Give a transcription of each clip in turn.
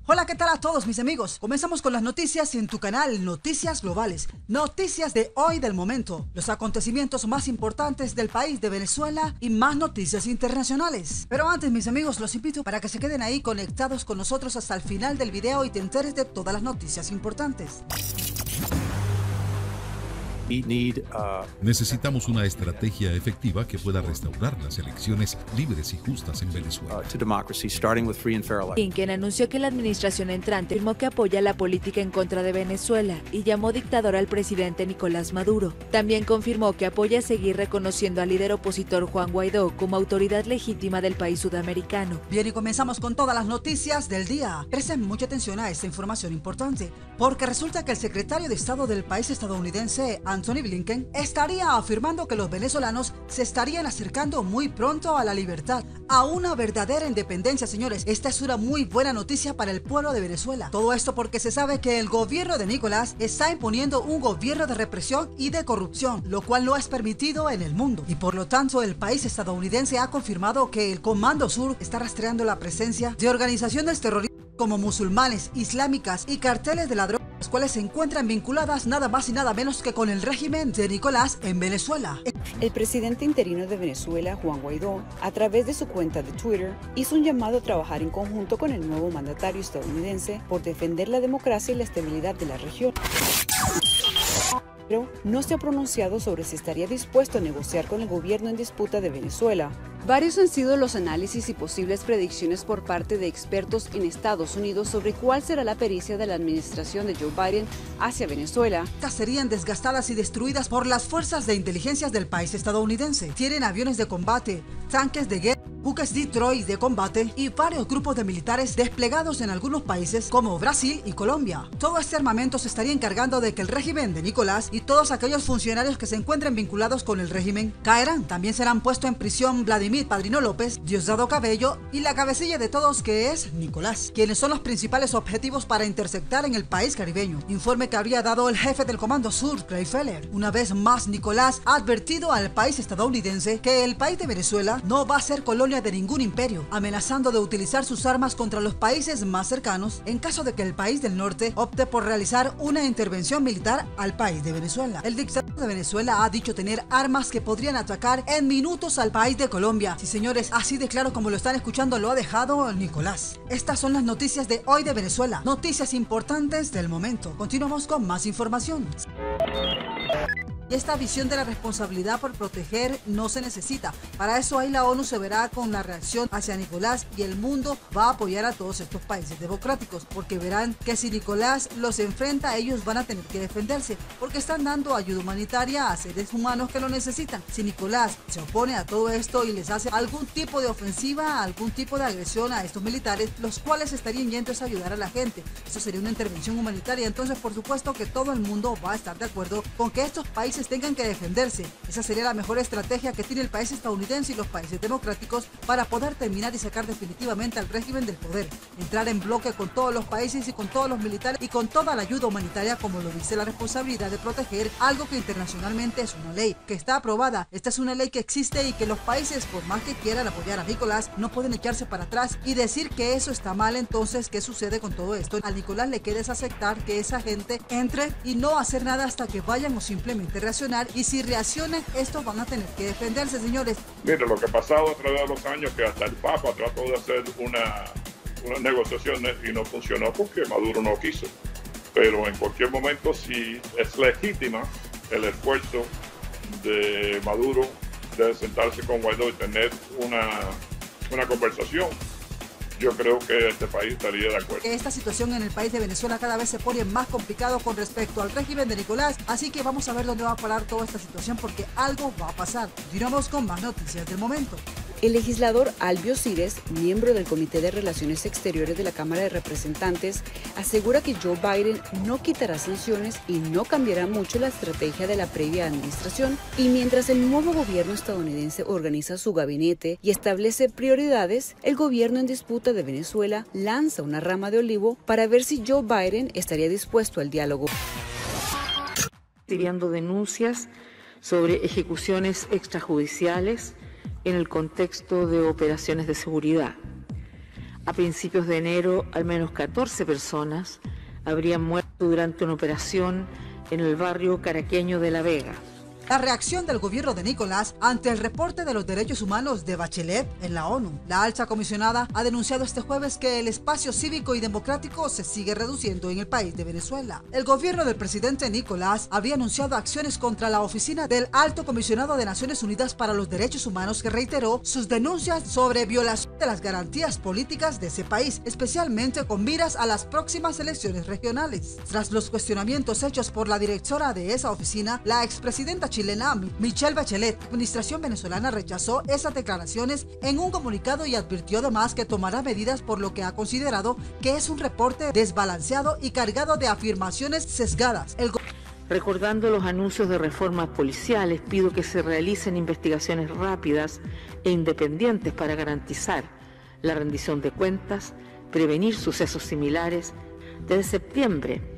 Hola, ¿qué tal a todos mis amigos? Comenzamos con las noticias en tu canal Noticias Globales. Noticias de hoy del momento, los acontecimientos más importantes del país de Venezuela y más noticias internacionales. Pero antes mis amigos, los invito para que se queden ahí conectados con nosotros hasta el final del video y te enteres de todas las noticias importantes. Necesitamos una estrategia efectiva que pueda restaurar las elecciones libres y justas en Venezuela. Blinken anunció que la administración entrante afirmó que apoya la política en contra de Venezuela y llamó dictador al presidente Nicolás Maduro. También confirmó que apoya seguir reconociendo al líder opositor Juan Guaidó como autoridad legítima del país sudamericano. Bien, y comenzamos con todas las noticias del día. Presten mucha atención a esta información importante, porque resulta que el secretario de Estado del país estadounidense, Antony Blinken, estaría afirmando que los venezolanos se estarían acercando muy pronto a la libertad, a una verdadera independencia, señores. Esta es una muy buena noticia para el pueblo de Venezuela. Todo esto porque se sabe que el gobierno de Nicolás está imponiendo un gobierno de represión y de corrupción, lo cual no es permitido en el mundo. Y por lo tanto, el país estadounidense ha confirmado que el Comando Sur está rastreando la presencia de organizaciones terroristas como musulmanes, islámicas y carteles de la droga, las cuales se encuentran vinculadas nada más y nada menos que con el régimen de Nicolás en Venezuela. El presidente interino de Venezuela, Juan Guaidó, a través de su cuenta de Twitter, hizo un llamado a trabajar en conjunto con el nuevo mandatario estadounidense por defender la democracia y la estabilidad de la región. Pero no se ha pronunciado sobre si estaría dispuesto a negociar con el gobierno en disputa de Venezuela. Varios han sido los análisis y posibles predicciones por parte de expertos en Estados Unidos sobre cuál será la pericia de la administración de Joe Biden hacia Venezuela. Estas serían desgastadas y destruidas por las fuerzas de inteligencia del país estadounidense. Tienen aviones de combate, tanques de guerra, buques Detroit de combate y varios grupos de militares desplegados en algunos países como Brasil y Colombia. Todo este armamento se estaría encargando de que el régimen de Nicolás y todos aquellos funcionarios que se encuentren vinculados con el régimen caerán. También serán puestos en prisión Vladimir Padrino López, Diosdado Cabello y la cabecilla de todos, que es Nicolás, quienes son los principales objetivos para interceptar en el país caribeño. Informe que habría dado el jefe del Comando Sur, Clay Feller. Una vez más, Nicolás ha advertido al país estadounidense que el país de Venezuela no va a ser colonia de ningún imperio, amenazando de utilizar sus armas contra los países más cercanos en caso de que el país del norte opte por realizar una intervención militar al país de Venezuela. El dictador de Venezuela ha dicho tener armas que podrían atacar en minutos al país de Colombia. Sí, señores, así de claro como lo están escuchando lo ha dejado Nicolás. Estas son las noticias de hoy de Venezuela, noticias importantes del momento. Continuamos con más información. Y esta visión de la responsabilidad por proteger no se necesita. Para eso ahí la ONU se verá con la reacción hacia Nicolás y el mundo va a apoyar a todos estos países democráticos, porque verán que si Nicolás los enfrenta, ellos van a tener que defenderse, porque están dando ayuda humanitaria a seres humanos que lo necesitan. Si Nicolás se opone a todo esto y les hace algún tipo de ofensiva, algún tipo de agresión a estos militares, los cuales estarían yendo a ayudar a la gente, eso sería una intervención humanitaria. Entonces, por supuesto que todo el mundo va a estar de acuerdo con que estos países tengan que defenderse. Esa sería la mejor estrategia que tiene el país estadounidense y los países democráticos para poder terminar y sacar definitivamente al régimen del poder. Entrar en bloque con todos los países y con todos los militares y con toda la ayuda humanitaria, como lo dice la responsabilidad de proteger algo que internacionalmente es una ley que está aprobada. Esta es una ley que existe y que los países, por más que quieran apoyar a Nicolás, no pueden echarse para atrás y decir que eso está mal. Entonces, ¿qué sucede con todo esto? A Nicolás le queda es aceptar que esa gente entre y no hacer nada hasta que vayan o simplemente reaccionar, y si reaccionan, estos van a tener que defenderse, señores. Mire, lo que ha pasado a través de los años, que hasta el Papa trató de hacer unas negociaciones y no funcionó porque Maduro no quiso. Pero en cualquier momento, si es legítima el esfuerzo de Maduro de sentarse con Guaidó y tener una conversación, yo creo que este país estaría de acuerdo. Esta situación en el país de Venezuela cada vez se pone más complicado con respecto al régimen de Nicolás, así que vamos a ver dónde va a parar toda esta situación, porque algo va a pasar. Continuamos con más noticias del momento. El legislador Albio Cires, miembro del Comité de Relaciones Exteriores de la Cámara de Representantes, asegura que Joe Biden no quitará sanciones y no cambiará mucho la estrategia de la previa administración. Y mientras el nuevo gobierno estadounidense organiza su gabinete y establece prioridades, el gobierno en disputa de Venezuela lanza una rama de olivo para ver si Joe Biden estaría dispuesto al diálogo. Recibiendo denuncias sobre ejecuciones extrajudiciales en el contexto de operaciones de seguridad. A principios de enero, al menos 14 personas habrían muerto durante una operación en el barrio caraqueño de La Vega. La reacción del gobierno de Nicolás ante el reporte de los derechos humanos de Bachelet en la ONU. La alta comisionada ha denunciado este jueves que el espacio cívico y democrático se sigue reduciendo en el país de Venezuela. El gobierno del presidente Nicolás había anunciado acciones contra la oficina del Alto Comisionado de Naciones Unidas para los Derechos Humanos, que reiteró sus denuncias sobre violación de las garantías políticas de ese país, especialmente con miras a las próximas elecciones regionales. Tras los cuestionamientos hechos por la directora de esa oficina, la expresidenta chilena Michelle Bachelet, la administración venezolana rechazó esas declaraciones en un comunicado y advirtió además que tomará medidas por lo que ha considerado que es un reporte desbalanceado y cargado de afirmaciones sesgadas. Recordando los anuncios de reformas policiales, pido que se realicen investigaciones rápidas e independientes para garantizar la rendición de cuentas, prevenir sucesos similares. Desde septiembre,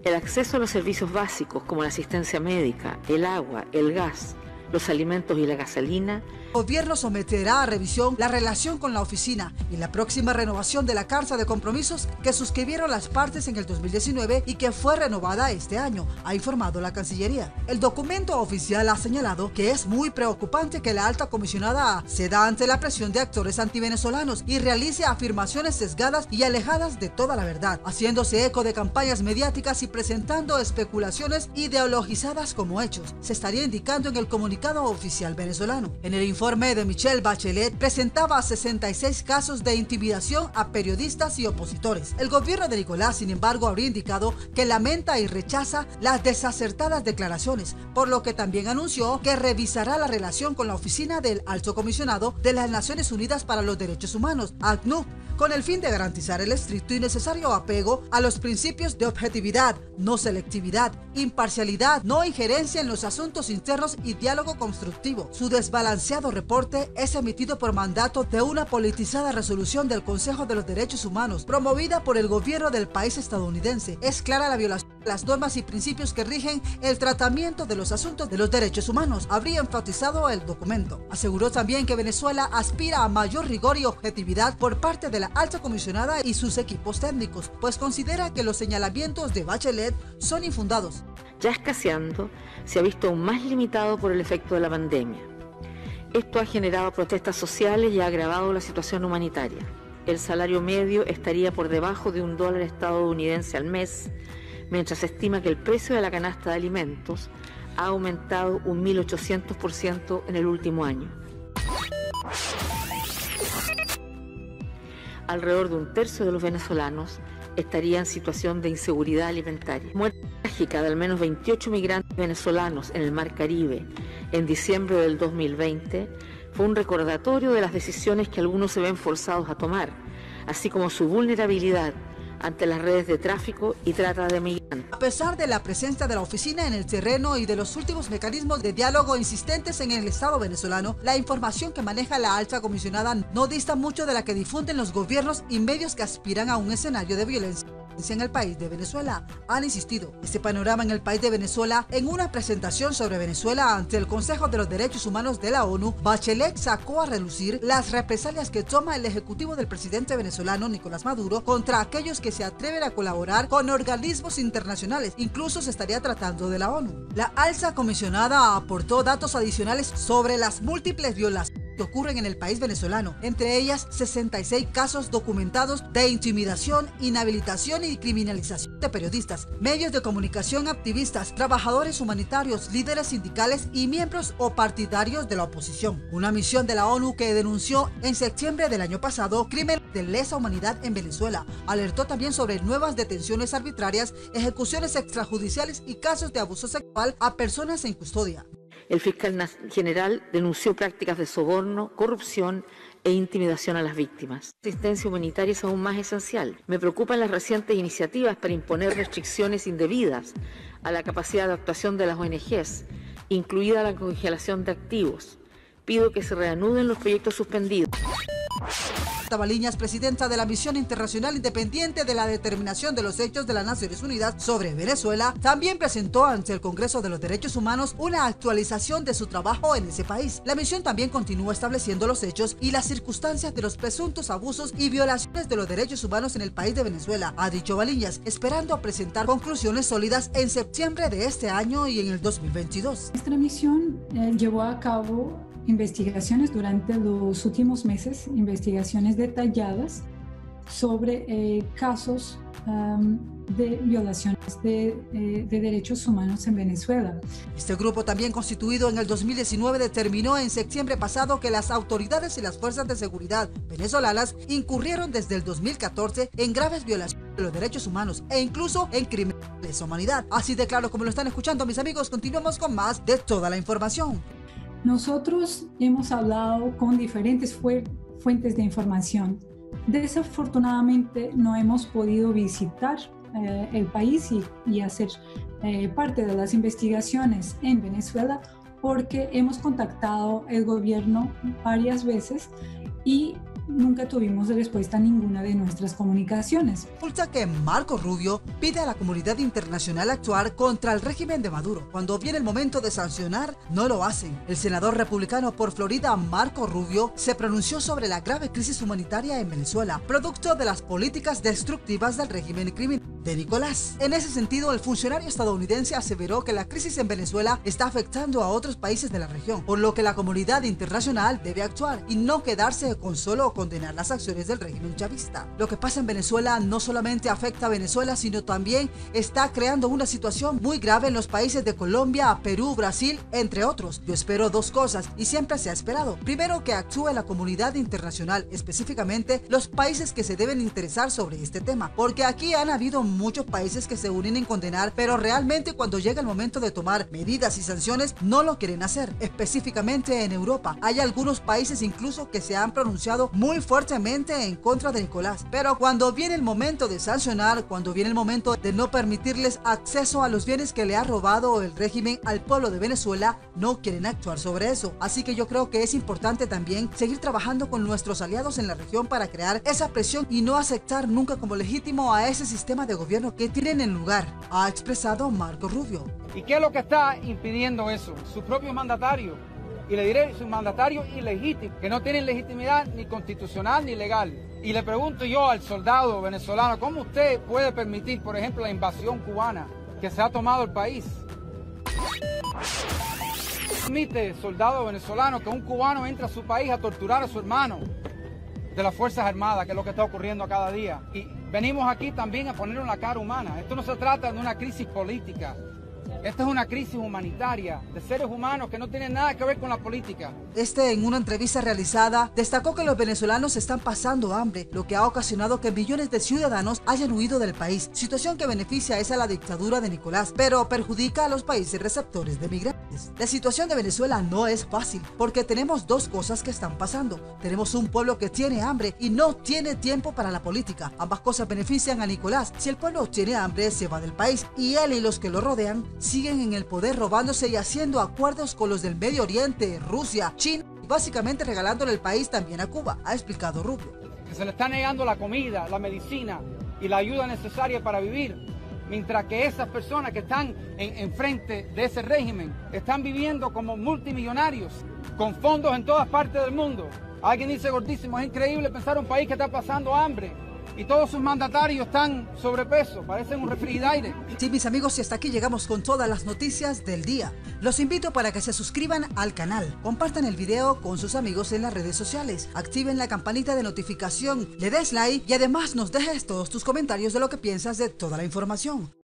el acceso a los servicios básicos como la asistencia médica, el agua, el gas, los alimentos y la gasolina. El gobierno someterá a revisión la relación con la oficina y la próxima renovación de la Carta de Compromisos que suscribieron las partes en el 2019 y que fue renovada este año, ha informado la Cancillería. El documento oficial ha señalado que es muy preocupante que la alta comisionada ceda ante la presión de actores antivenezolanos y realice afirmaciones sesgadas y alejadas de toda la verdad, haciéndose eco de campañas mediáticas y presentando especulaciones ideologizadas como hechos. Se estaría indicando en el comunicado oficial venezolano. En el informe de Michelle Bachelet presentaba 66 casos de intimidación a periodistas y opositores. El gobierno de Nicolás, sin embargo, habría indicado que lamenta y rechaza las desacertadas declaraciones, por lo que también anunció que revisará la relación con la oficina del Alto Comisionado de las Naciones Unidas para los Derechos Humanos, ACNUD, con el fin de garantizar el estricto y necesario apego a los principios de objetividad, no selectividad, imparcialidad, no injerencia en los asuntos internos y diálogo constructivo. Su desbalanceado reporte es emitido por mandato de una politizada resolución del Consejo de los Derechos Humanos, promovida por el gobierno del país estadounidense. Es clara la violación de las normas y principios que rigen el tratamiento de los asuntos de los derechos humanos, habría enfatizado el documento. Aseguró también que Venezuela aspira a mayor rigor y objetividad por parte de la alta comisionada y sus equipos técnicos, pues considera que los señalamientos de Bachelet son infundados. Ya escaseando, se ha visto aún más limitado por el efecto de la pandemia. Esto ha generado protestas sociales y ha agravado la situación humanitaria. El salario medio estaría por debajo de $1 estadounidense al mes, mientras se estima que el precio de la canasta de alimentos ha aumentado un 1.800% en el último año. Alrededor de un tercio de los venezolanos estaría en situación de inseguridad alimentaria. Muerte trágica de al menos 28 migrantes venezolanos en el Mar Caribe en diciembre del 2020 fue un recordatorio de las decisiones que algunos se ven forzados a tomar, así como su vulnerabilidad ante las redes de tráfico y trata de migrantes. A pesar de la presencia de la oficina en el terreno y de los últimos mecanismos de diálogo insistentes en el Estado venezolano, la información que maneja la alta comisionada no dista mucho de la que difunden los gobiernos y medios que aspiran a un escenario de violencia en el país de Venezuela, han insistido. Este panorama en el país de Venezuela, en una presentación sobre Venezuela ante el Consejo de los Derechos Humanos de la ONU, Bachelet sacó a relucir las represalias que toma el ejecutivo del presidente venezolano Nicolás Maduro contra aquellos que se atreven a colaborar con organismos internacionales, incluso se estaría tratando de la ONU. La alta comisionada aportó datos adicionales sobre las múltiples violaciones que ocurren en el país venezolano, entre ellas 66 casos documentados de intimidación, inhabilitación y criminalización de periodistas, medios de comunicación, activistas, trabajadores humanitarios, líderes sindicales y miembros o partidarios de la oposición. Una misión de la ONU que denunció en septiembre del año pasado crímenes de lesa humanidad en Venezuela alertó también sobre nuevas detenciones arbitrarias, ejecuciones extrajudiciales y casos de abuso sexual a personas en custodia. El fiscal general denunció prácticas de soborno, corrupción e intimidación a las víctimas. La asistencia humanitaria es aún más esencial. Me preocupan las recientes iniciativas para imponer restricciones indebidas a la capacidad de actuación de las ONGs, incluida la congelación de activos. Pido que se reanuden los proyectos suspendidos. Baliñas, presidenta de la Misión Internacional Independiente de la Determinación de los Hechos de las Naciones Unidas sobre Venezuela, también presentó ante el Congreso de los Derechos Humanos una actualización de su trabajo en ese país. La misión también continúa estableciendo los hechos y las circunstancias de los presuntos abusos y violaciones de los derechos humanos en el país de Venezuela, ha dicho Baliñas, esperando presentar conclusiones sólidas en septiembre de este año y en el 2022. Nuestra misión llevó a cabo investigaciones durante los últimos meses, investigaciones detalladas sobre casos de violaciones de derechos humanos en Venezuela. Este grupo, también constituido en el 2019, determinó en septiembre pasado que las autoridades y las fuerzas de seguridad venezolanas incurrieron desde el 2014 en graves violaciones de los derechos humanos e incluso en crímenes de lesa humanidad. Así de claro como lo están escuchando, mis amigos, continuamos con más de toda la información. Nosotros hemos hablado con diferentes fuentes de información. Desafortunadamente no hemos podido visitar el país y hacer parte de las investigaciones en Venezuela porque hemos contactado el gobierno varias veces y nunca tuvimos respuesta a ninguna de nuestras comunicaciones. Resulta que Marco Rubio pide a la comunidad internacional actuar contra el régimen de Maduro. Cuando viene el momento de sancionar, no lo hacen. El senador republicano por Florida, Marco Rubio, se pronunció sobre la grave crisis humanitaria en Venezuela, producto de las políticas destructivas del régimen criminal de Nicolás. En ese sentido, el funcionario estadounidense aseveró que la crisis en Venezuela está afectando a otros países de la región, por lo que la comunidad internacional debe actuar y no quedarse con solo condenar las acciones del régimen chavista. Lo que pasa en Venezuela no solamente afecta a Venezuela, sino también está creando una situación muy grave en los países de Colombia, Perú, Brasil, entre otros. Yo espero dos cosas y siempre se ha esperado. Primero, que actúe la comunidad internacional, específicamente los países que se deben interesar sobre este tema, porque aquí han habido muchos países que se unen en condenar, pero realmente cuando llega el momento de tomar medidas y sanciones no lo quieren hacer. Específicamente en Europa hay algunos países incluso que se han pronunciado muy fuertemente en contra de Nicolás, pero cuando viene el momento de sancionar, cuando viene el momento de no permitirles acceso a los bienes que le ha robado el régimen al pueblo de Venezuela, no quieren actuar sobre eso. Así que yo creo que es importante también seguir trabajando con nuestros aliados en la región para crear esa presión y no aceptar nunca como legítimo a ese sistema de gobierno que tienen en lugar, ha expresado Marco Rubio. ¿Y qué es lo que está impidiendo eso? Su propio mandatario. Y le diré, sus mandatarios ilegítimos, que no tienen legitimidad ni constitucional ni legal. Y le pregunto yo al soldado venezolano, ¿cómo usted puede permitir, por ejemplo, la invasión cubana que se ha tomado el país? Permite, soldado venezolano, que un cubano entre a su país a torturar a su hermano de las Fuerzas Armadas, que es lo que está ocurriendo cada día. Y venimos aquí también a poner una cara humana. Esto no se trata de una crisis política. Esta es una crisis humanitaria de seres humanos que no tienen nada que ver con la política. En una entrevista realizada, destacó que los venezolanos están pasando hambre, lo que ha ocasionado que millones de ciudadanos hayan huido del país, situación que beneficia a la dictadura de Nicolás, pero perjudica a los países receptores de migrantes. La situación de Venezuela no es fácil, porque tenemos dos cosas que están pasando. Tenemos un pueblo que tiene hambre y no tiene tiempo para la política. Ambas cosas benefician a Nicolás. Si el pueblo tiene hambre, se va del país, y él y los que lo rodean siguen en el poder robándose y haciendo acuerdos con los del Medio Oriente, Rusia, China y básicamente regalándole el país también a Cuba, ha explicado Rubio. Que se le está negando la comida, la medicina y la ayuda necesaria para vivir, mientras que esas personas que están enfrente de ese régimen están viviendo como multimillonarios, con fondos en todas partes del mundo. Alguien dice, gordísimo, es increíble pensar un país que está pasando hambre y todos sus mandatarios están sobrepeso, parecen un refrigerador. Sí, mis amigos, y hasta aquí llegamos con todas las noticias del día. Los invito para que se suscriban al canal, compartan el video con sus amigos en las redes sociales, activen la campanita de notificación, le des like y además nos dejes todos tus comentarios de lo que piensas de toda la información.